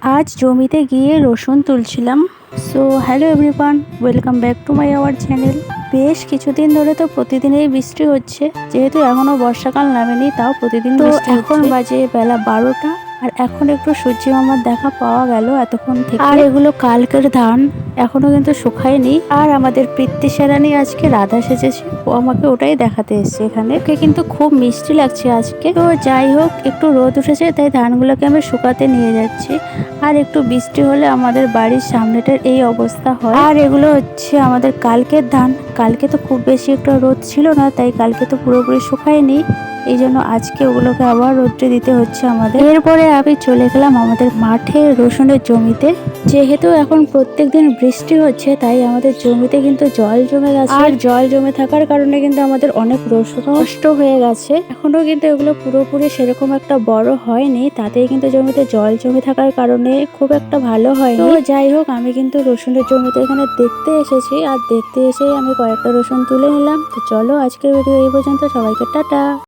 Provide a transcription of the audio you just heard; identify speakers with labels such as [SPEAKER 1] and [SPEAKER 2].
[SPEAKER 1] আজ জমিতে গিয়ে রসুন তুলছিলাম। So hello everyone, welcome back to my our channel. বেশ কিছুদিন ধরে তো প্রতিদিনই বৃষ্টি হচ্ছে, যেহেতু এখনো বর্ষাকাল নামেনি তাও প্রতিদিন বৃষ্টি হচ্ছে। এখন বাজে বেলা 12টা, আর এখন একটু সূর্য মামার দেখা পাওয়া গেল এতক্ষণ থেকে। আর এগুলো কালকের ধান, এখনো কিন্তু শুকায়নি। আর আমাদের প্রীতি সেরানি আজকে রাধা সেজেছে, ও আমাকে ওটাই দেখাতে এসছে এখানে। ওকে কিন্তু খুব মিষ্টি লাগছে আজকে। তো যাই হোক, একটু রোদ উঠেছে তাই ধানগুলোকে আমি শুকাতে নিয়ে যাচ্ছি। আর একটু বৃষ্টি হলে আমাদের বাড়ির সামনেটার এই অবস্থা হয়। আর এগুলো হচ্ছে আমাদের কালকের ধান। কালকে তো খুব বেশি একটা রোদ ছিল না, তাই কালকে তো পুরোপুরি শুকায়নি, এই জন্য আজকে ওগুলোকে আবার রোদ্রে দিতে হচ্ছে আমাদের। এরপরে আমি চলে গেলাম আমাদের মাঠে রসুনের জমিতে। যেহেতু এখন প্রত্যেকদিন বৃষ্টি হচ্ছে, তাই আমাদের জমিতে কিন্তু জল জমে গেছে। আর জল জমে থাকার কারণে কিন্তু আমাদের অনেক রসুন নষ্ট হয়ে গেছে। এখনো কিন্তু এগুলো পুরোপুরি সেরকম একটা বড় হয়নি, তাতেই কিন্তু জমিতে জল জমে থাকার কারণে খুব একটা ভালো হয়নি। তো যাই হোক, আমি কিন্তু রসুনের জমিতে এখানে দেখতে এসেছি, আর দেখতে এসে আমি কয়েকটা রসুন তুলে নিলাম। তো চলো, আজকের ভিডিও এই পর্যন্ত। সবাইকে টাটা।